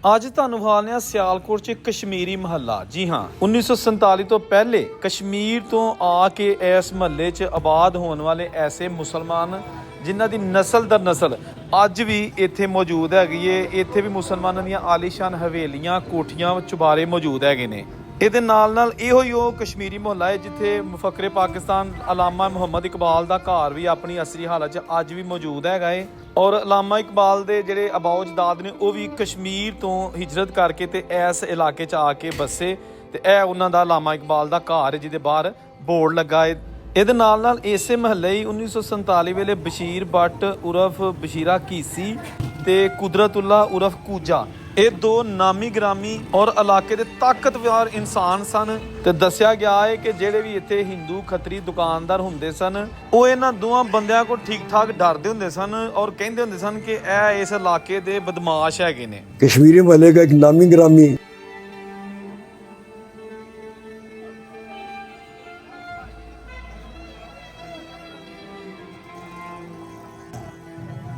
ਅੱਜ ਤੁਹਾਨੂੰ ਵਿਖਾਉਂਦੇ ਹਾਂ ਸਿਆਲਕੋਟ 'ਚ ਕਸ਼ਮੀਰੀ ਮਹੱਲਾ। ਜੀ ਹਾਂ, 1947 ਤੋਂ ਪਹਿਲੇ ਕਸ਼ਮੀਰ ਤੋਂ ਆ ਕੇ ਇਸ ਮਹੱਲੇ 'ਚ ਆਬਾਦ ਹੋਣ ਵਾਲੇ ਐਸੇ ਮੁਸਲਮਾਨ ਜਿਨ੍ਹਾਂ ਦੀ ਨਸਲ ਦਰ ਨਸਲ ਅੱਜ ਵੀ ਇੱਥੇ ਮੌਜੂਦ ਹੈਗੀ ਏ। ਇੱਥੇ ਵੀ ਮੁਸਲਮਾਨਾਂ ਦੀਆਂ ਆਲੀਸ਼ਾਨ ਹਵੇਲੀਆਂ, ਕੋਠੀਆਂ, ਚੁਬਾਰੇ ਮੌਜੂਦ ਹੈਗੇ ਨੇ। ਇਹਦੇ ਨਾਲ ਇਹੋ ਹੀ ਉਹ ਕਸ਼ਮੀਰੀ ਮੁਹੱਲਾ ਹੈ ਜਿੱਥੇ ਮੁਫੱਕਰੇ ਪਾਕਿਸਤਾਨ ਅਲਾਮਾ ਮੁਹੰਮਦ ਇਕਬਾਲ ਦਾ ਘਰ ਵੀ ਆਪਣੀ ਅਸਲੀ ਹਾਲਤ 'ਚ ਅੱਜ ਵੀ ਮੌਜੂਦ ਹੈਗਾ ਏ। ਔਰ ਅਲਾਮਾ ਇਕਬਾਲ ਦੇ ਜਿਹੜੇ ਅਬਾਓ ਜਦਾਦ ਨੇ ਉਹ ਵੀ ਕਸ਼ਮੀਰ ਤੋਂ ਹਿਜਰਤ ਕਰਕੇ ਤੇ ਇਸ ਇਲਾਕੇ 'ਚ ਆ ਕੇ ਬੱਸੇ ਤੇ ਇਹ ਉਹਨਾਂ ਦਾ ਅਲਾਮਾ ਇਕਬਾਲ ਦਾ ਘਰ ਜਿਹਦੇ ਬਾਹਰ ਬੋਰਡ ਲੱਗਾ ਏ। ਇਹਦੇ ਨਾਲ ਇਸੇ ਮਹੱਲੇ ਹੀ 1947 ਵੇਲੇ ਬਸ਼ੀਰ ਬੱਟ ਉਰਫ ਬਸ਼ੀਰਾ ਕੀਸੀ ਤੇ ਕੁਦਰਤੁੱਲਾ ਉਰਫ ਕੂਜਾ ਇਹ ਦੋ ਨਾਮੀ ਗ੍ਰਾਮੀ ਔਰ ਇਲਾਕੇ ਦੇ ਤਾਕਤਵਰ ਇਨਸਾਨ ਸਨ। ਤੇ ਦੱਸਿਆ ਗਿਆ ਹੈ ਕਿ ਜਿਹੜੇ ਵੀ ਇੱਥੇ ਹਿੰਦੂ ਖੱਤਰੀ ਦੁਕਾਨਦਾਰ ਹੁੰਦੇ ਸਨ ਉਹ ਇਹਨਾਂ ਦੋਵਾਂ ਬੰਦਿਆਂ ਕੋਲ ਠੀਕ ਠਾਕ ਡਰਦੇ ਹੁੰਦੇ ਸਨ ਔਰ ਕਹਿੰਦੇ ਹੁੰਦੇ ਸਨ ਕਿ ਇਹ ਇਸ ਇਲਾਕੇ ਦੇ ਬਦਮਾਸ਼ ਹੈਗੇ ਨੇ। कश्मीरी महल का एक नामी ग्रामी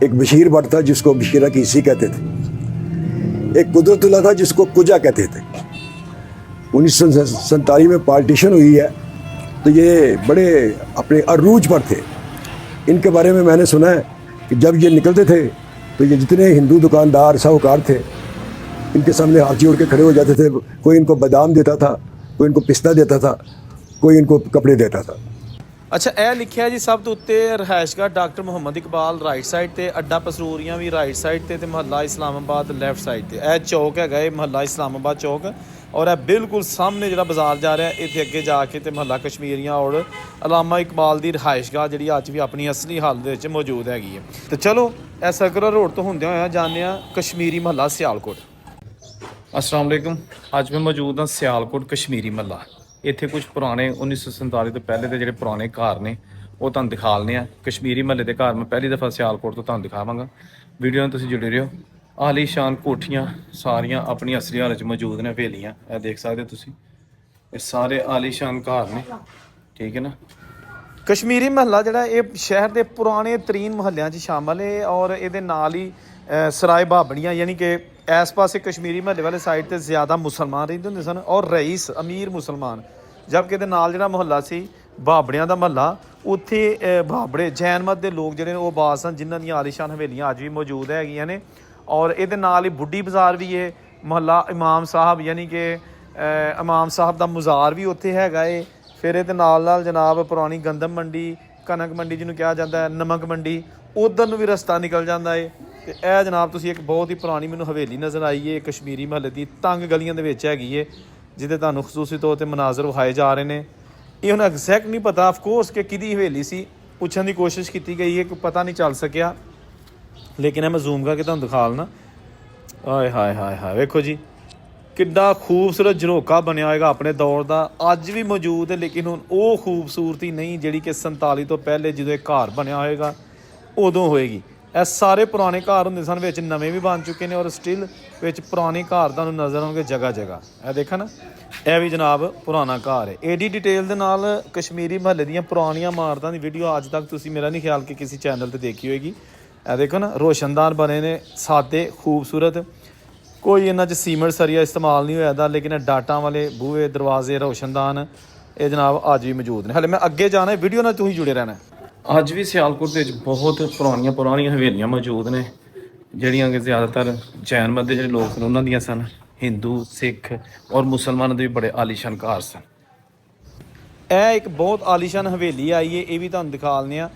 एक बशीर भट्ट था जिसको बशीरा कीसी कहते थे, एक कुदरतुल्ला था जिसको कुजा कहते थे। 1947 में पार्टीशन हुई है तो ये बड़े अपने अरूज पर थे। इनके बारे में मैंने सुना है कि जब ये निकलते थे तो ये जितने हिंदू दुकानदार साहूकार थे इनके सामने हाथ जोड़ के खड़े हो जाते थे। कोई इनको बादाम देता था, कोई इनको पिस्ता देता था, कोई इनको कपड़े देता था। ਅੱਛਾ, ਇਹ ਲਿਖਿਆ ਜੀ ਸਭ ਤੋਂ ਉੱਤੇ ਰਿਹਾਇਸ਼ਗਾਹ doctor Muhammad Iqbal right side ਤੇ, ਅੱਡਾ ਪਸਰੂਰੀਆਂ ਵੀ ਰਾਈਟ ਸਾਈਡ ਤੇ ਮਹੱਲਾ ਇਸਲਾਮਾਬਾਦ ਲੈਫਟ ਸਾਈਡ ਤੇ। ਇਹ ਚੌਕ ਹੈਗਾ ਇਹ ਮਹੱਲਾ ਇਸਲਾਮਾਬਾਦ ਚੌਕ ਔਰ ਇਹ ਬਿਲਕੁਲ ਸਾਹਮਣੇ ਜਿਹੜਾ ਬਾਜ਼ਾਰ ਜਾ ਰਿਹਾ ਇੱਥੇ ਅੱਗੇ ਜਾ ਕੇ ਤੇ ਮਹੱਲਾ ਕਸ਼ਮੀਰੀਆਂ ਔਰ ਅਲਾਮਾ ਇਕਬਾਲ ਦੀ ਰਿਹਾਇਸ਼ਗਾਹ ਜਿਹੜੀ ਅੱਜ ਵੀ ਆਪਣੀ ਅਸਲੀ ਹਾਲਤ ਦੇ ਵਿੱਚ ਮੌਜੂਦ ਹੈਗੀ ਹੈ। ਤੇ ਚਲੋ ਇਹ ਸਰਕੂਲਰ ਰੋਡ ਤੋਂ ਹੁੰਦਿਆਂ ਹੋਇਆ ਜਾਂਦੇ ਹਾਂ ਕਸ਼ਮੀਰੀ ਮਹੱਲਾ ਸਿਆਲਕੋਟ। अस्सलाम वालेकुम। ਅੱਜ ਮੈਂ ਮੌਜੂਦ ਹਾਂ ਸਿਆਲਕੋਟ ਕਸ਼ਮੀਰੀ ਮਹੱਲਾ। ਇੱਥੇ ਕੁਝ ਪੁਰਾਣੇ 1947 ਤੋਂ ਪਹਿਲੇ ਦੇ ਜਿਹੜੇ ਪੁਰਾਣੇ ਘਰ ਨੇ ਉਹ ਤੁਹਾਨੂੰ ਦਿਖਾ ਲਨੇ ਆ। ਕਸ਼ਮੀਰੀ ਮਹੱਲੇ ਦੇ ਘਰ ਮੈਂ ਪਹਿਲੀ ਦਫਾ ਸਿਆਲਕੋਟ ਤੋਂ ਤੁਹਾਨੂੰ ਦਿਖਾਵਾਂਗਾ। ਵੀਡੀਓ ਨਾਲ ਤੁਸੀਂ ਜੁੜੇ ਰਹੋ। ਆਲੀਸ਼ਾਨ ਕੋਠੀਆਂ ਸਾਰੀਆਂ ਆਪਣੀ ਅਸਲੀ ਹਾਲਤ 'ਚ ਮੌਜੂਦ ਨੇ। ਹਵੇਲੀਆਂ ਇਹ ਦੇਖ ਸਕਦੇ ਤੁਸੀਂ, ਇਹ ਸਾਰੇ ਆਲੀਸ਼ਾਨ ਘਰ ਨੇ, ਠੀਕ ਹੈ ਨਾ। ਕਸ਼ਮੀਰੀ ਮਹੱਲਾ ਜਿਹੜਾ ਇਹ ਸ਼ਹਿਰ ਦੇ ਪੁਰਾਣੇ ਤਰੀਨ ਮਹੱਲਿਆਂ 'ਚ ਸ਼ਾਮਲ ਹੈ ਔਰ ਇਹਦੇ ਨਾਲ ਹੀ ਸਰਾਏ ਬਾਬੜੀਆਂ ਯਾਨੀ ਕਿ ਇਸ ਪਾਸੇ ਕਸ਼ਮੀਰੀ ਮਹੱਲੇ ਵਾਲੇ ਸਾਈਡ ਤੇ ਜ਼ਿਆਦਾ ਮੁਸਲਮਾਨ ਰਹਿੰਦੇ ਹੁੰਦੇ ਸਨ ਔਰ ਰਈਸ ਅਮੀਰ ਮੁਸਲਮਾਨ, ਜਦਕਿ ਇਹਦੇ ਨਾਲ ਜਿਹੜਾ ਮੁਹੱਲਾ ਸੀ ਬਾਬੜਿਆਂ ਦਾ ਮਹੱਲਾ, ਉੱਥੇ ਬਾਬੜੇ ਜੈਨ ਮਤ ਦੇ ਲੋਕ ਜਿਹੜੇ ਨੇ ਉਹ ਆਬਾਦ ਸਨ ਜਿਨ੍ਹਾਂ ਦੀਆਂ ਆਲੀਸ਼ਾਨ ਹਵੇਲੀਆਂ ਅੱਜ ਵੀ ਮੌਜੂਦ ਹੈਗੀਆਂ ਨੇ। ਔਰ ਇਹਦੇ ਨਾਲ ਹੀ ਬੁੱਢੀ ਬਾਜ਼ਾਰ ਵੀ ਹੈ। ਮੁਹੱਲਾ ਇਮਾਮ ਸਾਹਿਬ ਯਾਨੀ ਕਿ ਇਮਾਮ ਸਾਹਿਬ ਦਾ ਮਜ਼ਾਰ ਵੀ ਉੱਥੇ ਹੈਗਾ ਏ। ਫਿਰ ਇਹਦੇ ਨਾਲ ਜਨਾਬ ਪੁਰਾਣੀ ਗੰਦਮ ਮੰਡੀ, ਕਣਕ ਮੰਡੀ ਜਿਹਨੂੰ ਕਿਹਾ ਜਾਂਦਾ ਹੈ, ਨਮਕ ਮੰਡੀ, ਉੱਧਰ ਨੂੰ ਵੀ ਰਸਤਾ ਨਿਕਲ ਜਾਂਦਾ ਏ। ਤੇ ਇਹ ਜਨਾਬ ਤੁਸੀਂ ਇੱਕ ਬਹੁਤ ਹੀ ਪੁਰਾਣੀ ਮੈਨੂੰ ਹਵੇਲੀ ਨਜ਼ਰ ਆਈ ਏ ਕਸ਼ਮੀਰੀ ਮਹੱਲੇ ਦੀ, ਤੰਗ ਗਲੀਆਂ ਦੇ ਵਿੱਚ ਹੈਗੀ ਏ ਜਿਹਦੇ ਤੁਹਾਨੂੰ ਖਸੂਸੀ ਤੌਰ 'ਤੇ ਮਨਾਜ਼ਰ ਵਿਖਾਏ ਜਾ ਰਹੇ ਨੇ। ਇਹ ਹੁਣ ਐਗਜ਼ੈਕਟ ਨਹੀਂ ਪਤਾ ਆਫਕੋਰਸ ਕਿ ਕਿਹਦੀ ਹਵੇਲੀ ਸੀ, ਪੁੱਛਣ ਦੀ ਕੋਸ਼ਿਸ਼ ਕੀਤੀ ਗਈ ਹੈ, ਕੋਈ ਪਤਾ ਨਹੀਂ ਚੱਲ ਸਕਿਆ, ਲੇਕਿਨ ਮੈਂ ਜ਼ੂਮ ਕਰਕੇ ਤੁਹਾਨੂੰ ਦਿਖਾ ਲੈਣਾ। ਆਏ ਹਾਏ ਹਾਏ ਹਾਏ, ਵੇਖੋ ਜੀ ਕਿੱਡਾ ਖੂਬਸੂਰਤ ਝਰੋਕਾ ਬਣਿਆ ਹੋਏਗਾ ਆਪਣੇ ਦੌਰ ਦਾ, ਅੱਜ ਵੀ ਮੌਜੂਦ ਹੈ। ਲੇਕਿਨ ਹੁਣ ਉਹ ਖੂਬਸੂਰਤੀ ਨਹੀਂ ਜਿਹੜੀ ਕਿ 47 ਤੋਂ ਪਹਿਲੇ ਜਦੋਂ ਇਹ ਘਰ ਬਣਿਆ ਹੋਏਗਾ ਉਦੋਂ ਹੋਏਗੀ। ਇਹ ਸਾਰੇ ਪੁਰਾਣੇ ਘਰ ਹੁੰਦੇ ਸਨ, ਵਿੱਚ ਨਵੇਂ ਵੀ ਬਣ ਚੁੱਕੇ ਨੇ ਔਰ ਸਟਿਲ ਵਿੱਚ ਪੁਰਾਣੇ ਘਰ ਤੁਹਾਨੂੰ ਨਜ਼ਰ ਆਉਣਗੇ ਜਗ੍ਹਾ ਜਗ੍ਹਾ। ਇਹ ਦੇਖੋ ਨਾ, ਇਹ ਵੀ ਜਨਾਬ ਪੁਰਾਣਾ ਘਰ ਹੈ। ਏਡੀ ਡਿਟੇਲ ਦੇ ਨਾਲ ਕਸ਼ਮੀਰੀ ਮਹੱਲੇ ਦੀਆਂ ਪੁਰਾਣੀਆਂ ਇਮਾਰਤਾਂ ਦੀ ਵੀਡੀਓ ਅੱਜ ਤੱਕ ਤੁਸੀਂ ਮੇਰਾ ਨਹੀਂ ਖਿਆਲ ਕਿ ਕਿਸੇ ਚੈਨਲ ਤੇ ਦੇਖੀ ਹੋਏਗੀ। ਇਹ ਦੇਖੋ ਨਾ, ਰੋਸ਼ਨਦਾਨ ਬਣੇ ਨੇ, ਸਾਦੇ ਖੂਬਸੂਰਤ, ਕੋਈ ਇਹਨਾਂ 'ਚ ਸੀਮੈਂਟ ਸਰੀਆ ਇਸਤੇਮਾਲ ਨਹੀਂ ਹੋਇਆ ਦਾ, ਲੇਕਿਨ ਡਾਟਾਂ ਵਾਲੇ ਬੂਹੇ ਦਰਵਾਜ਼ੇ ਰੋਸ਼ਨਦਾਨ ਇਹ ਜਨਾਬ ਅੱਜ ਵੀ ਮੌਜੂਦ ਨੇ। ਹਾਲੇ ਮੈਂ ਅੱਗੇ ਜਾਣਾ, ਵੀਡੀਓ ਨਾਲ ਤੁਸੀਂ ਜੁੜੇ ਰਹਿਣਾ। ਅੱਜ ਵੀ ਸਿਆਲਕੋਟ ਦੇ ਵਿੱਚ ਬਹੁਤ ਪੁਰਾਣੀਆਂ ਹਵੇਲੀਆਂ ਮੌਜੂਦ ਨੇ ਜਿਹੜੀਆਂ ਕਿ ਜ਼ਿਆਦਾਤਰ ਜੈਨ ਮਤ ਦੇ ਜਿਹੜੇ ਲੋਕ ਨੇ ਉਹਨਾਂ ਦੀਆਂ ਸਨ। ਹਿੰਦੂ, ਸਿੱਖ ਔਰ ਮੁਸਲਮਾਨਾਂ ਦੇ ਵੀ ਬੜੇ ਆਲੀਸ਼ਾਨ ਘਰ ਸਨ। ਇਹ ਇੱਕ ਬਹੁਤ ਆਲੀਸ਼ਾਨ ਹਵੇਲੀ ਆਈ ਹੈ, ਇਹ ਵੀ ਤੁਹਾਨੂੰ ਦਿਖਾ ਲੈਂਦੇ ਹਾਂ।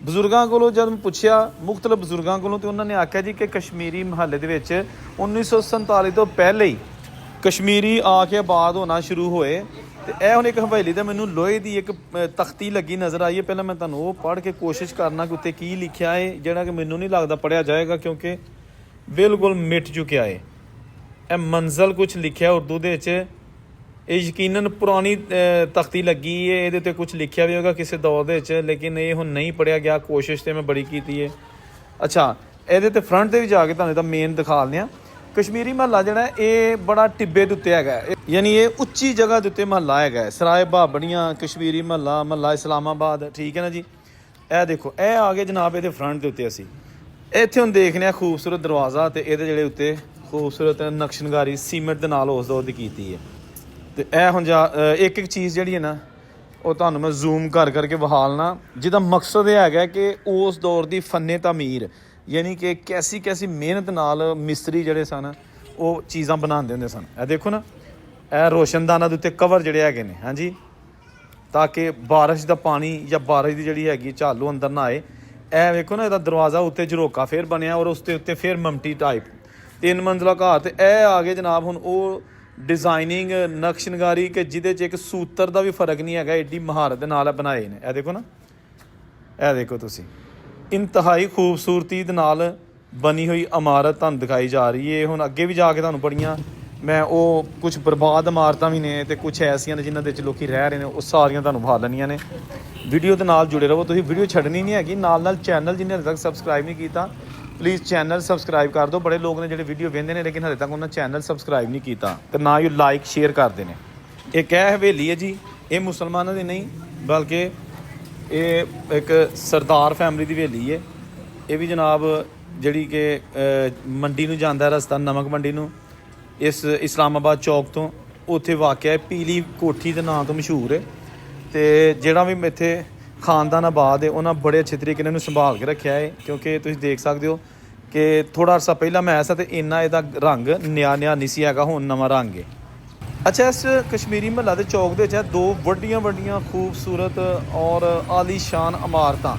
ਬਜ਼ੁਰਗਾਂ ਕੋਲੋਂ ਜਦ ਮੈਂ ਪੁੱਛਿਆ ਮੁਖਤਲਿਫ ਬਜ਼ੁਰਗਾਂ ਕੋਲੋਂ ਤੇ ਉਹਨਾਂ ਨੇ ਆਖਿਆ ਜੀ ਕਿ ਕਸ਼ਮੀਰੀ ਮਹੱਲੇ ਦੇ ਵਿੱਚ 1947 ਤੋਂ ਪਹਿਲੇ ਹੀ ਕਸ਼ਮੀਰੀ ਆ ਕੇ ਆਬਾਦ ਹੋਣਾ ਸ਼ੁਰੂ ਹੋਏ। ਤੇ ਇਹ ਹੁਣ ਇੱਕ ਹਵੇਲੀ ਤੇ ਮੈਨੂੰ ਲੋਹੇ ਦੀ ਇੱਕ ਤਖਤੀ ਲੱਗੀ ਨਜ਼ਰ ਆਈ ਹੈ। ਪਹਿਲਾਂ ਮੈਂ ਤੁਹਾਨੂੰ ਉਹ ਪੜ੍ਹ ਕੇ ਕੋਸ਼ਿਸ਼ ਕਰਨਾ ਕਿ ਉੱਤੇ ਕੀ ਲਿਖਿਆ ਹੈ, ਜਿਹੜਾ ਕਿ ਮੈਨੂੰ ਨਹੀਂ ਲੱਗਦਾ ਪੜ੍ਹਿਆ ਜਾਏਗਾ ਕਿਉਂਕਿ ਬਿਲਕੁਲ ਮਿਟ ਚੁੱਕਿਆ ਹੈ। ਇਹ ਮੰਜ਼ਲ ਕੁਛ ਲਿਖਿਆ ਉਰਦੂ ਦੇ ਵਿੱਚ, ਇਹ ਯਕੀਨਨ ਪੁਰਾਣੀ ਤਖਤੀ ਲੱਗੀ ਹੈ, ਇਹਦੇ ਉੱਤੇ ਕੁਛ ਲਿਖਿਆ ਵੀ ਹੋਗਾ ਕਿਸੇ ਦੌਰ ਦੇ ਵਿੱਚ, ਲੇਕਿਨ ਇਹ ਹੁਣ ਨਹੀਂ ਪੜ੍ਹਿਆ ਗਿਆ। ਕੋਸ਼ਿਸ਼ ਤੇ ਮੈਂ ਬੜੀ ਕੀਤੀ ਹੈ। ਅੱਛਾ, ਇਹਦੇ ਤੇ ਫਰੰਟ 'ਤੇ ਵੀ ਜਾ ਕੇ ਤੁਹਾਨੂੰ ਇਹਦਾ ਮੇਨ ਦਿਖਾ ਦਿੰਦੇ ਹਾਂ। ਕਸ਼ਮੀਰੀ ਮਹੱਲਾ ਜਿਹੜਾ ਇਹ ਬੜਾ ਟਿੱਬੇ ਦੇ ਉੱਤੇ ਹੈਗਾ, ਯਾਨੀ ਇਹ ਉੱਚੀ ਜਗ੍ਹਾ ਦੇ ਉੱਤੇ ਮਹੱਲਾ ਹੈਗਾ। ਸਰਾਏ ਬਾਬੜੀਆਂ ਕਸ਼ਮੀਰੀ ਮਹੱਲਾ ਇਸਲਾਮਾਬਾਦ, ਠੀਕ ਹੈ ਨਾ ਜੀ। ਇਹ ਦੇਖੋ, ਇਹ ਆ ਗਏ ਜਨਾਬ ਇਹਦੇ ਫਰੰਟ ਦੇ ਉੱਤੇ। ਅਸੀਂ ਇੱਥੇ ਹੁਣ ਦੇਖਦੇ ਹਾਂ ਖੂਬਸੂਰਤ ਦਰਵਾਜ਼ਾ ਤੇ ਇਹਦੇ ਜਿਹੜੇ ਉੱਤੇ ਖੂਬਸੂਰਤ ਨਕਸ਼ਨਕਾਰੀ ਸੀਮੈਂਟ ਦੇ ਨਾਲ ਉਸ ਦੌਰ ਦੀ ਕੀਤੀ ਹੈ। ਤੇ ਇਹ ਹੁਣ ਇੱਕ ਇੱਕ ਚੀਜ਼ ਜਿਹੜੀ ਹੈ ਨਾ ਉਹ ਤੁਹਾਨੂੰ ਮੈਂ ਜ਼ੂਮ ਕਰ ਕਰਕੇ ਵਿਖਾਲਣਾ, ਜਿਹਦਾ ਮਕਸਦ ਇਹ ਹੈਗਾ ਕਿ ਉਸ ਦੌਰ ਦੀ ਫੰਨੇ ਤਾਮੀਰ ਯਾਨੀ ਕਿ ਕੈਸੀ ਮਿਹਨਤ ਨਾਲ ਮਿਸਤਰੀ ਜਿਹੜੇ ਸਨ ਉਹ ਚੀਜ਼ਾਂ ਬਣਾਉਂਦੇ ਹੁੰਦੇ ਸਨ। ਇਹ ਦੇਖੋ ਨਾ, ਇਹ ਰੋਸ਼ਨਦਾਨਾਂ ਦੇ ਉੱਤੇ ਕਵਰ ਜਿਹੜੇ ਹੈਗੇ ਨੇ, ਹਾਂਜੀ, ਤਾਂ ਕਿ ਬਾਰਿਸ਼ ਦਾ ਪਾਣੀ ਜਾਂ ਬਾਰਿਸ਼ ਦੀ ਜਿਹੜੀ ਹੈਗੀ ਝਾਲੂ ਅੰਦਰ ਨਾ ਆਏ। ਇਹ ਵੇਖੋ ਨਾ, ਇਹਦਾ ਦਰਵਾਜ਼ਾ ਉੱਤੇ ਝਰੋਕਾ ਫੇਰ ਬਣਿਆ ਔਰ ਉਸ ਦੇ ਉੱਤੇ ਫੇਰ ਮਮਟੀ ਟਾਈਪ 3 ਮੰਜ਼ਲਾ ਘਰ। ਤੇ ਇਹ ਆ ਗਏ ਜਨਾਬ ਹੁਣ ਉਹ ਡਿਜ਼ਾਈਨਿੰਗ ਨਕਸ਼ਨਕਾਰੀ ਕਿ ਜਿਹਦੇ 'ਚ ਇੱਕ ਸੂਤਰ ਦਾ ਵੀ ਫਰਕ ਨਹੀਂ ਹੈਗਾ, ਐਡੀ ਮਹਾਰਤ ਦੇ ਨਾਲ ਬਣਾਏ ਨੇ। ਇਹ ਦੇਖੋ ਨਾ, ਇਹ ਦੇਖੋ ਤੁਸੀਂ, ਇੰਤਹਾਈ ਖੂਬਸੂਰਤੀ ਦੇ ਨਾਲ ਬਣੀ ਹੋਈ ਇਮਾਰਤ ਤੁਹਾਨੂੰ ਦਿਖਾਈ ਜਾ ਰਹੀ ਹੈ। ਹੁਣ ਅੱਗੇ ਵੀ ਜਾ ਕੇ ਤੁਹਾਨੂੰ ਬੜੀਆਂ ਮੈਂ ਉਹ ਕੁਝ ਬਰਬਾਦ ਇਮਾਰਤਾਂ ਵੀ ਨੇ ਤੇ ਕੁਝ ਐਸੀਆਂ ਨੇ ਜਿਨ੍ਹਾਂ ਦੇ ਵਿੱਚ ਲੋਕੀ ਰਹਿ ਰਹੇ ਨੇ, ਉਹ ਸਾਰੀਆਂ ਤੁਹਾਨੂੰ ਵਿਖਾ ਲੈਣੀਆਂ ਨੇ। ਵੀਡੀਓ ਦੇ ਨਾਲ ਜੁੜੇ ਰਹੋ, ਤੁਸੀਂ ਵੀਡੀਓ ਛੱਡਣੀ ਨਹੀਂ ਹੈਗੀ। ਨਾਲ ਚੈਨਲ ਜਿਹਨੇ ਹਜੇ ਤੱਕ ਸਬਸਕ੍ਰਾਈਬ ਨਹੀਂ ਕੀਤਾ ਪਲੀਜ਼ ਚੈਨਲ ਸਬਸਕ੍ਰਾਈਬ ਕਰ ਦਿਓ। ਬੜੇ ਲੋਕ ਨੇ ਜਿਹੜੇ ਵੀਡੀਓ ਵੇਖਦੇ ਨੇ ਲੇਕਿਨ ਹਜੇ ਤੱਕ ਉਹਨਾਂ ਚੈਨਲ ਸਬਸਕ੍ਰਾਈਬ ਨਹੀਂ ਕੀਤਾ ਤੇ ਨਾ ਹੀ ਲਾਈਕ ਸ਼ੇਅਰ ਕਰਦੇ ਨੇ। ਇੱਕ ਇਹ ਹਵੇਲੀ ਹੈ ਜੀ, ਇਹ ਮੁਸਲਮਾਨਾਂ ਦੀ ਨਹੀਂ ਬਲਕਿ ਇਹ ਇੱਕ ਸਰਦਾਰ ਫੈਮਿਲੀ ਦੀ ਹਵੇਲੀ ਹੈ। ਇਹ ਵੀ ਜਨਾਬ ਜਿਹੜੀ ਕਿ ਮੰਡੀ ਨੂੰ ਜਾਂਦਾ ਰਸਤਾ, ਨਮਕ ਮੰਡੀ ਨੂੰ, ਇਸ ਇਸਲਾਮਾਬਾਦ ਚੌਕ ਤੋਂ ਉੱਥੇ ਵਾਕਿਆ ਪੀਲੀ ਕੋਠੀ ਦੇ ਨਾਂ ਤੋਂ ਮਸ਼ਹੂਰ ਹੈ। ਤੇ ਜਿਹੜਾ ਵੀ ਇੱਥੇ ਖਾਨਦਾਨ ਆਬਾਦ ਹੈ ਉਹਨਾਂ ਬੜੇ ਅੱਛੇ ਤਰੀਕੇ ਨਾਲ ਇਹਨੂੰ ਸੰਭਾਲ ਕੇ ਰੱਖਿਆ ਹੈ, ਕਿਉਂਕਿ ਤੁਸੀਂ ਦੇਖ ਸਕਦੇ ਹੋ ਕਿ ਥੋੜ੍ਹਾ ਅਰਸਾ ਪਹਿਲਾਂ ਮੈਂ ਆਇਆ ਤੇ ਇੰਨਾ ਇਹਦਾ ਰੰਗ ਨਿਆ ਨਹੀਂ ਸੀ ਹੈਗਾ, ਹੁਣ ਨਵਾਂ ਰੰਗ ਹੈ। ਅੱਛਾ, ਇਸ ਕਸ਼ਮੀਰੀ ਮਹੱਲਾ ਦੇ ਚੌਕ ਦੇ ਵਿੱਚ 2 ਵੱਡੀਆਂ ਖੂਬਸੂਰਤ ਔਰ ਆਲੀਸ਼ਾਨ ਇਮਾਰਤਾਂ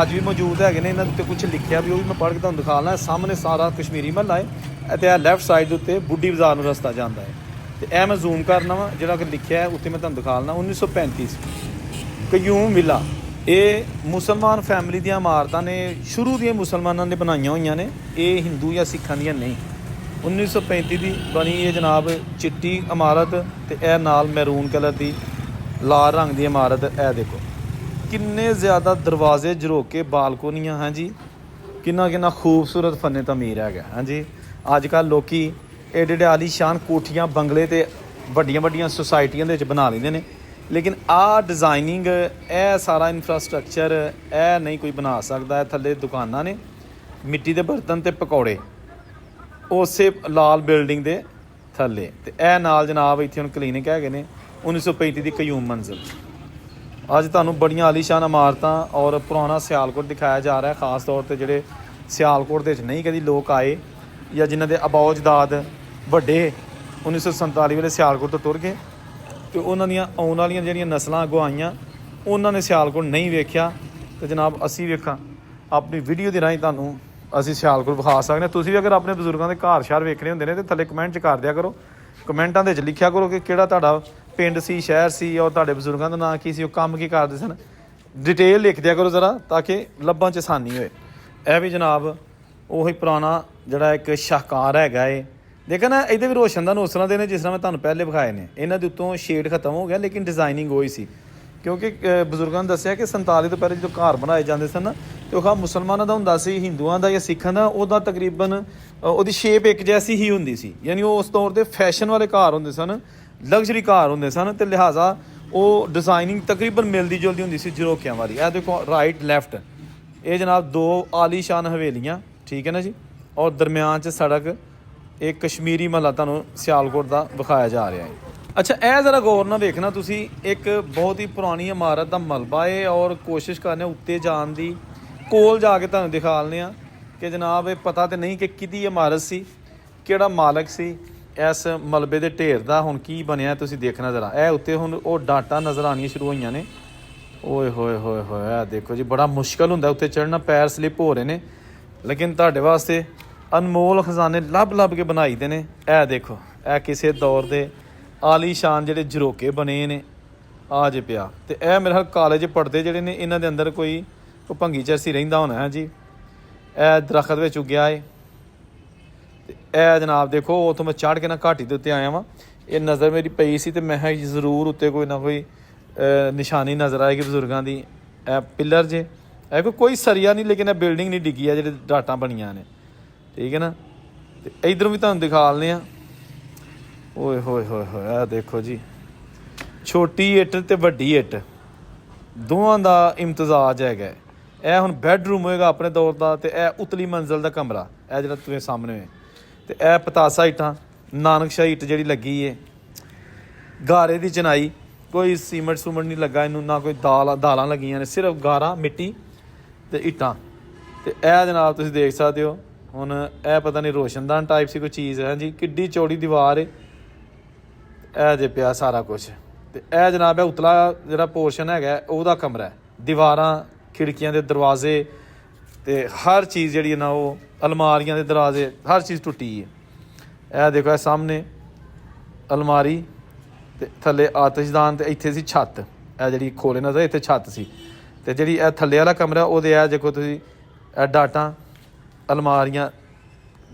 ਅੱਜ ਵੀ ਮੌਜੂਦ ਹੈਗੇ ਨੇ। ਇਹਨਾਂ ਦੇ ਉੱਤੇ ਕੁਝ ਲਿਖਿਆ ਵੀ, ਉਹ ਵੀ ਮੈਂ ਪੜ੍ਹ ਕੇ ਤੁਹਾਨੂੰ ਦਿਖਾਉਣਾ। ਸਾਹਮਣੇ ਸਾਰਾ ਕਸ਼ਮੀਰੀ ਮਹੱਲਾ ਹੈ ਅਤੇ ਇਹ ਲੈਫਟ ਸਾਈਡ ਦੇ ਉੱਤੇ ਬੁੱਢੀ ਬਾਜ਼ਾਰ ਨੂੰ ਰਸਤਾ ਜਾਂਦਾ ਹੈ। ਤੇ ਇਹ ਮੈਂ ਜ਼ੂਮ ਕਰਨਾ ਵਾ, ਜਿਹੜਾ ਕਿ ਲਿਖਿਆ ਹੈ ਉੱਤੇ ਮੈਂ ਤੁਹਾਨੂੰ ਦਿਖਾਉਣਾ। 1935 ਕਯੂਮ ਵਿਲਾ, ਇਹ ਮੁਸਲਮਾਨ ਫੈਮਿਲੀ ਦੀਆਂ ਇਮਾਰਤਾਂ ਨੇ, ਸ਼ੁਰੂ ਦੀਆਂ ਮੁਸਲਮਾਨਾਂ ਨੇ ਬਣਾਈਆਂ ਹੋਈਆਂ ਨੇ, ਇਹ ਹਿੰਦੂ ਜਾਂ ਸਿੱਖਾਂ ਦੀਆਂ ਨਹੀਂ। 1935 ਦੀ ਬਣੀ ਇਹ ਜਨਾਬ ਚਿੱਟੀ ਇਮਾਰਤ ਤੇ ਇਹ ਨਾਲ ਮੈਰੂਨ ਕਲਰ ਦੀ ਲਾਲ ਰੰਗ ਦੀ ਇਮਾਰਤ। ਇਹ ਦੇਖੋ ਕਿੰਨੇ ਜ਼ਿਆਦਾ ਦਰਵਾਜ਼ੇ, ਝਰੋਕੇ, ਬਾਲਕੋਨੀਆਂ, ਹਾਂਜੀ, ਕਿੰਨਾ ਖੂਬਸੂਰਤ ਫੰਨੇ ਤਾਮੀਰ ਹੈਗਾ। ਹਾਂਜੀ, ਅੱਜ ਕੱਲ੍ਹ ਲੋਕੀ ਏਡੇ ਆਲੀਸ਼ਾਨ ਕੋਠੀਆਂ, ਬੰਗਲੇ ਤੇ ਵੱਡੀਆਂ ਸੁਸਾਇਟੀਆਂ ਦੇ ਵਿੱਚ ਬਣਾ ਲੈਂਦੇ ਨੇ, ਲੇਕਿਨ ਆਹ ਡਿਜ਼ਾਈਨਿੰਗ, ਇਹ ਸਾਰਾ ਇਨਫਰਾਸਟਰਕਚਰ ਇਹ ਨਹੀਂ ਕੋਈ ਬਣਾ ਸਕਦਾ। ਇਹ ਥੱਲੇ ਦੁਕਾਨਾਂ ਨੇ, ਮਿੱਟੀ ਦੇ ਬਰਤਨ ਤੇ ਪਕੌੜੇ ਉਸੇ ਲਾਲ ਬਿਲਡਿੰਗ ਦੇ ਥੱਲੇ। ਤੇ ਇਹ ਨਾਲ ਜਨਾਬ ਇੱਥੇ ਹੁਣ ਕਲੀਨਿਕ ਹੈਗੇ ਨੇ। 1935 ਦੀ ਕਯੂਮ ਮੰਜ਼ਿਲ। ਅੱਜ ਤੁਹਾਨੂੰ ਬੜੀਆਂ ਆਲੀਸ਼ਾਨ ਇਮਾਰਤਾਂ ਔਰ ਪੁਰਾਣਾ ਸਿਆਲਕੋਟ ਦਿਖਾਇਆ ਜਾ ਰਿਹਾ, ਖਾਸ ਤੌਰ 'ਤੇ ਜਿਹੜੇ ਸਿਆਲਕੋਟ ਦੇ ਵਿੱਚ ਨਹੀਂ ਕਦੀ ਲੋਕ ਆਏ ਜਾਂ ਜਿਨ੍ਹਾਂ ਦੇ ਅਬਾਉ-ਅਜਦਾਦ ਵੱਡੇ 1947 ਵੇਲੇ ਸਿਆਲਕੋਟ ਤੋਂ ਟੁਰ ਗਏ ਤੇ ਉਹਨਾਂ ਦੀਆਂ ਆਉਣ ਵਾਲੀਆਂ ਜਿਹੜੀਆਂ ਨਸਲਾਂ ਅੱਗੋਂ ਆਈਆਂ ਉਹਨਾਂ ਨੇ ਸਿਆਲਕੋਟ ਨਹੀਂ ਵੇਖਿਆ। ਤੇ ਜਨਾਬ ਅਸੀਂ ਵੇਖਾਂ ਆਪਣੀ ਵੀਡੀਓ ਦੇ ਰਾਹੀਂ ਤੁਹਾਨੂੰ ਅਸੀਂ ਸਿਆਲਕੋਟ ਵਿਖਾ ਸਕਦੇ ਹਾਂ। ਤੁਸੀਂ ਵੀ ਅਗਰ ਆਪਣੇ ਬਜ਼ੁਰਗਾਂ ਦੇ ਘਰ ਸ਼ਹਿਰ ਵੇਖਣੇ ਹੁੰਦੇ ਨੇ ਤੇ ਥੱਲੇ ਕਮੈਂਟ 'ਚ ਕਰ ਦਿਆ ਕਰੋ। ਕਮੈਂਟਾਂ ਦੇ ਵਿੱਚ ਲਿਖਿਆ ਕਰੋ ਕਿ ਕਿਹੜਾ ਤੁਹਾਡਾ ਪਿੰਡ ਸੀ, ਸ਼ਹਿਰ ਸੀ ਔਰ ਤੁਹਾਡੇ ਬਜ਼ੁਰਗਾਂ ਦਾ ਨਾਂ ਕੀ ਸੀ, ਉਹ ਕੰਮ ਕੀ ਕਰਦੇ ਸਨ। ਡਿਟੇਲ ਲਿਖ ਦਿਆ ਕਰੋ ਜ਼ਰਾ, ਤਾਂ ਕਿ ਲੱਭਣ 'ਚ ਆਸਾਨੀ ਹੋਏ। ਇਹ ਵੀ ਜਨਾਬ ਉਹੀ ਪੁਰਾਣਾ ਜਿਹੜਾ ਇੱਕ ਸ਼ਾਹਕਾਰ ਹੈਗਾ ਏ। ਦੇਖੋ ਨਾ, ਇਹਦੇ ਵੀ ਰੋਸ਼ਨਦਾਨ ਉਸ ਤਰ੍ਹਾਂ ਦੇ ਨੇ ਜਿਸ ਤਰ੍ਹਾਂ ਮੈਂ ਤੁਹਾਨੂੰ ਪਹਿਲੇ ਵਿਖਾਏ ਨੇ। ਇਹਨਾਂ ਦੇ ਉੱਤੋਂ ਸ਼ੇਡ ਖਤਮ ਹੋ ਗਿਆ ਲੇਕਿਨ ਡਿਜ਼ਾਈਨਿੰਗ ਉਹੀ ਸੀ, ਕਿਉਂਕਿ ਬਜ਼ੁਰਗਾਂ ਨੇ ਦੱਸਿਆ ਕਿ 47 ਤੋਂ ਪਹਿਲੇ ਜਦੋਂ ਘਰ ਬਣਾਏ ਜਾਂਦੇ ਸਨ ਤੇ ਉਹ ਮੁਸਲਮਾਨਾਂ ਦਾ ਹੁੰਦਾ ਸੀ, ਹਿੰਦੂਆਂ ਦਾ ਜਾਂ ਸਿੱਖਾਂ ਦਾ, ਉਹਦਾ ਤਕਰੀਬਨ ਉਹਦੀ ਸ਼ੇਪ ਇੱਕ ਜੈਸੀ ਹੀ ਹੁੰਦੀ ਸੀ। ਯਾਨੀ ਉਹ ਉਸ ਤੌਰ 'ਤੇ ਫੈਸ਼ਨ ਵਾਲੇ ਘਰ ਹੁੰਦੇ ਸਨ, ਲਗਜ਼ਰੀ ਘਰ ਹੁੰਦੇ ਸਨ ਤੇ ਲਿਹਾਜ਼ਾ ਉਹ ਡਿਜ਼ਾਈਨਿੰਗ ਤਕਰੀਬਨ ਮਿਲਦੀ ਜੁਲਦੀ ਹੁੰਦੀ ਸੀ ਝਰੋਕਿਆਂ ਵਾਲੀ। ਇਹ ਦੇਖੋ ਰਾਈਟ ਲੈਫਟ, ਇਹ ਜਨਾਬ 2 ਆਲੀਸ਼ਾਨ ਹਵੇਲੀਆਂ, ਠੀਕ ਹੈ ਨਾ ਜੀ, ਔਰ ਦਰਮਿਆਨ 'ਚ ਸੜਕ। ਇਹ ਕਸ਼ਮੀਰੀ ਮਹੱਲਾ ਤੁਹਾਨੂੰ ਸਿਆਲਕੋਟ ਦਾ ਵਿਖਾਇਆ ਜਾ ਰਿਹਾ ਹੈ। ਅੱਛਾ, ਇਹ ਜ਼ਰਾ ਗੌਰ ਨਾਲ ਵੇਖਣਾ ਤੁਸੀਂ, ਇੱਕ ਬਹੁਤ ਹੀ ਪੁਰਾਣੀ ਇਮਾਰਤ ਦਾ ਮਲਬਾ ਹੈ ਔਰ ਕੋਸ਼ਿਸ਼ ਕਰਨੇ ਉੱਤੇ ਜਾਣ ਦੀ, ਕੋਲ ਜਾ ਕੇ ਤੁਹਾਨੂੰ ਦਿਖਾ ਲੈਂਦੇ ਹਾਂ ਕਿ ਜਨਾਬ ਇਹ ਪਤਾ ਤਾਂ ਨਹੀਂ ਕਿ ਕਿਹਦੀ ਇਮਾਰਤ ਸੀ, ਕਿਹੜਾ ਮਾਲਕ ਸੀ ਇਸ ਮਲਬੇ ਦੇ ਢੇਰ ਦਾ, ਹੁਣ ਕੀ ਬਣਿਆ ਤੁਸੀਂ ਦੇਖਣਾ ਜ਼ਰਾ। ਇਹ ਉੱਤੇ ਹੁਣ ਉਹ ਡਾਟਾਂ ਨਜ਼ਰ ਆਉਣੀਆਂ ਸ਼ੁਰੂ ਹੋਈਆਂ ਨੇ। ਓਏ ਹੋਏ ਹੋਏ ਹੋਏ, ਇਹ ਦੇਖੋ ਜੀ, ਬੜਾ ਮੁਸ਼ਕਲ ਹੁੰਦਾ ਉੱਤੇ ਚੜ੍ਹਨਾ, ਪੈਰ ਸਲਿੱਪ ਹੋ ਰਹੇ ਨੇ, ਲੇਕਿਨ ਤੁਹਾਡੇ ਵਾਸਤੇ ਅਨਮੋਲ ਖਜ਼ਾਨੇ ਲੱਭ ਕੇ ਬਣਾਈ ਦੇ ਨੇ। ਇਹ ਦੇਖੋ, ਇਹ ਕਿਸੇ ਦੌਰ ਦੇ ਆਲੀਸ਼ਾਨ ਜਿਹੜੇ ਝਰੋਕੇ ਬਣੇ ਨੇ ਆ ਜੇ ਪਿਆ। ਤੇ ਇਹ ਮੇਰੇ ਕਾਲਜ ਪੜ੍ਹਦੇ ਜਿਹੜੇ ਨੇ ਇਹਨਾਂ ਦੇ ਅੰਦਰ ਕੋਈ ਭੰਗੀ ਚਰਸੀ ਰਹਿੰਦਾ ਹੋਣਾ ਹੈ ਜੀ। ਇਹ ਦਰਖਤ ਵਿੱਚ ਉੱਗਿਆ ਏ। ਤੇ ਇਹ ਜਨਾਬ ਦੇਖੋ, ਉੱਥੋਂ ਮੈਂ ਚੜ੍ਹ ਕੇ ਨਾ ਘਾਟੀ ਦੇ ਉੱਤੇ ਆਇਆ ਵਾਂ, ਇਹ ਨਜ਼ਰ ਮੇਰੀ ਪਈ ਸੀ ਤੇ ਮੈਂ ਕਿਹਾ ਜ਼ਰੂਰ ਉੱਤੇ ਕੋਈ ਨਾ ਕੋਈ ਨਿਸ਼ਾਨੀ ਨਜ਼ਰ ਆਏਗੀ ਬਜ਼ੁਰਗਾਂ ਦੀ। ਇਹ ਪਿੱਲਰ ਜੇ, ਇਹ ਕੋਈ ਸਰੀਆ ਨਹੀਂ, ਲੇਕਿਨ ਇਹ ਬਿਲਡਿੰਗ ਨਹੀਂ ਡਿੱਗੀ ਆ, ਜਿਹੜੇ ਡਾਟਾਂ ਬਣੀਆਂ ਨੇ, ਠੀਕ ਹੈ ਨਾ। ਤੇ ਇੱਧਰੋਂ ਵੀ ਤੁਹਾਨੂੰ ਦਿਖਾ ਲੈਂਦੇ ਹਾਂ। ਓਏ ਹੋਏ ਹੋਏ ਹੋਏ, ਇਹ ਦੇਖੋ ਜੀ, ਛੋਟੀ ਇੱਟ ਤੇ ਵੱਡੀ ਇੱਟ ਦੋਵਾਂ ਦਾ ਇਮਤਜ਼ਾਜ ਹੈਗਾ। ਇਹ ਹੁਣ ਬੈੱਡਰੂਮ ਹੋਏਗਾ ਆਪਣੇ ਦੌਰ ਦਾ ਤੇ ਇਹ ਉਤਲੀ ਮੰਜ਼ਿਲ ਦਾ ਕਮਰਾ, ਇਹ ਜਿਹੜਾ ਤੁਸੀਂ ਸਾਹਮਣੇ ਹੋਏ। ਤੇ ਇਹ ਪਤਾਸਾ ਇੱਟਾਂ, ਨਾਨਕਸ਼ਾਹੀ ਇੱਟ ਜਿਹੜੀ ਲੱਗੀ ਏ, ਗਾਰੇ ਦੀ ਚਨਾਈ, ਕੋਈ ਸੀਮੈਂਟ ਸੂਮੈਂਟ ਨਹੀਂ ਲੱਗਾ ਇਹਨੂੰ, ਨਾ ਕੋਈ ਦਾਲਾਂ ਲੱਗੀਆਂ ਨੇ, ਸਿਰਫ ਗਾਰਾ, ਮਿੱਟੀ ਤੇ ਇੱਟਾਂ। ਤੇ ਇਹ ਜਨਾਬ ਤੁਸੀਂ ਦੇਖ ਸਕਦੇ ਹੋ। ਹੁਣ ਇਹ ਪਤਾ ਨਹੀਂ ਰੋਸ਼ਨਦਾਨ ਟਾਈਪ ਸੀ ਕੋਈ ਚੀਜ਼ ਹੈ ਜੀ, ਕਿੱਡੀ ਚੌੜੀ ਦੀਵਾਰ ਏ। ਇਹ ਜੇ ਪਿਆ ਸਾਰਾ ਕੁਛ। ਤੇ ਇਹ ਜਨਾਬ ਹੈ ਉਤਲਾ ਜਿਹੜਾ ਪੋਰਸ਼ਨ ਹੈਗਾ ਉਹਦਾ ਕਮਰਾ ਹੈ। ਦੀਵਾਰਾਂ, ਖਿੜਕੀਆਂ ਦੇ ਦਰਵਾਜ਼ੇ ਤੇ ਹਰ ਚੀਜ਼ ਜਿਹੜੀ ਹੈ ਨਾ, ਉਹ ਅਲਮਾਰੀਆਂ ਦੇ ਦਰਵਾਜ਼ੇ, ਹਰ ਚੀਜ਼ ਟੁੱਟੀ ਹੈ। ਇਹ ਦੇਖੋ, ਇਹ ਸਾਹਮਣੇ ਅਲਮਾਰੀ ਤੇ ਥੱਲੇ ਆਤਿਸ਼ਦਾਨ, ਤੇ ਇੱਥੇ ਸੀ ਛੱਤ। ਇਹ ਜਿਹੜੀ ਖੋਲੇ ਨਜ਼ਰ, ਇੱਥੇ ਛੱਤ ਸੀ। ਤੇ ਜਿਹੜੀ ਇਹ ਥੱਲੇ ਵਾਲਾ ਕਮਰਾ ਉਹਦੇ ਇਹ ਦੇਖੋ ਤੁਸੀਂ, ਇਹ ਡਾਟਾਂ, ਅਲਮਾਰੀਆਂ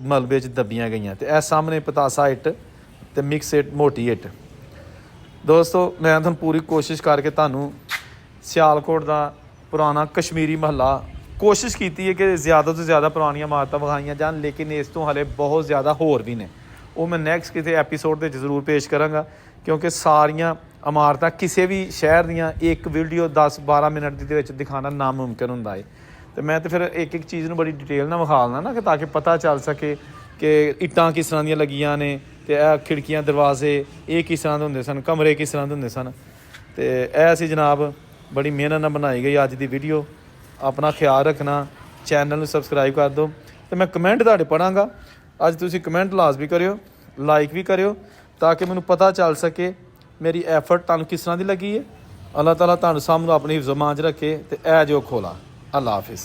ਮਲਬੇ 'ਚ ਦੱਬੀਆਂ ਗਈਆਂ। ਤੇ ਇਹ ਸਾਹਮਣੇ ਪਤਾਸਾ ਇੱਟ ਤੇ ਮਿਕਸ ਇੱਟ, ਮੋਟੀ ਇੱਟ। ਦੋਸਤੋ ਮੈਂ ਤੁਹਾਨੂੰ ਪੂਰੀ ਕੋਸ਼ਿਸ਼ ਕਰਕੇ ਤੁਹਾਨੂੰ ਸਿਆਲਕੋਟ ਦਾ ਪੁਰਾਣਾ ਕਸ਼ਮੀਰੀ ਮਹੱਲਾ ਕੋਸ਼ਿਸ਼ ਕੀਤੀ ਹੈ ਕਿ ਜ਼ਿਆਦਾ ਤੋਂ ਜ਼ਿਆਦਾ ਪੁਰਾਣੀਆਂ ਇਮਾਰਤਾਂ ਵਿਖਾਈਆਂ ਜਾਣ, ਲੇਕਿਨ ਇਸ ਤੋਂ ਹਲੇ ਬਹੁਤ ਜ਼ਿਆਦਾ ਹੋਰ ਵੀ ਨੇ। ਉਹ ਮੈਂ ਨੈਕਸਟ ਕਿਸੇ ਐਪੀਸੋਡ ਦੇ ਜ਼ਰੂਰ ਪੇਸ਼ ਕਰਾਂਗਾ, ਕਿਉਂਕਿ ਸਾਰੀਆਂ ਇਮਾਰਤਾਂ ਕਿਸੇ ਵੀ ਸ਼ਹਿਰ ਦੀਆਂ ਇੱਕ ਵੀਡੀਓ 10-12 ਮਿੰਟ ਦੇ ਵਿੱਚ ਦਿਖਾਉਣਾ ਨਾਮੁਮਕਿਨ ਹੁੰਦਾ ਹੈ। ਤੇ ਮੈਂ ਤਾਂ ਫਿਰ ਇੱਕ ਚੀਜ਼ ਨੂੰ ਬੜੀ ਡਿਟੇਲ ਨਾਲ ਵਿਖਾਲਣਾ ਨਾ, ਕਿ ਤਾਂ ਕਿ ਪਤਾ ਚੱਲ ਸਕੇ ਕਿ ਇੱਟਾਂ ਕਿਸ ਤਰ੍ਹਾਂ ਦੀਆਂ ਲੱਗੀਆਂ ਨੇ, ਤੇ ਇਹ ਖਿੜਕੀਆਂ, ਦਰਵਾਜ਼ੇ ਇਹ ਕਿਸ ਤਰ੍ਹਾਂ ਦੇ ਹੁੰਦੇ ਸਨ, ਕਮਰੇ ਕਿਸ ਤਰ੍ਹਾਂ ਦੇ ਹੁੰਦੇ ਸਨ। ਤੇ ਇਹ ਸੀ ਜਨਾਬ ਬੜੀ ਮਿਹਨਤ ਨਾਲ ਬਣਾਈ ਗਈ ਅੱਜ ਦੀ ਵੀਡੀਓ। ਆਪਣਾ ਖਿਆਲ ਰੱਖਣਾ, ਚੈਨਲ ਨੂੰ ਸਬਸਕ੍ਰਾਈਬ ਕਰ ਦਿਓ। ਤੇ ਮੈਂ ਕਮੈਂਟ ਤੁਹਾਡੇ ਪੜ੍ਹਾਂਗਾ, ਅੱਜ ਤੁਸੀਂ ਕਮੈਂਟ ਲਾਜ਼ਮੀ ਕਰਿਓ, ਲਾਈਕ ਵੀ ਕਰਿਓ, ਤਾਂ ਕਿ ਮੈਨੂੰ ਪਤਾ ਚੱਲ ਸਕੇ ਮੇਰੀ ਐਫਰਟ ਤੁਹਾਨੂੰ ਕਿਸ ਤਰ੍ਹਾਂ ਦੀ ਲੱਗੀ ਹੈ। ਅੱਲਾਹ ਤਾਲਾ ਤੁਹਾਨੂੰ ਸਾਹਮਣੇ ਆਪਣੀ ਹਿਫਜ਼-ਏ-ਮਾਨ 'ਚ ਰੱਖੇ। ਤੇ ਇਹ ਜੋ ਖੋਲਾ। ਅੱਲਾ ਹਾਫਿਜ਼।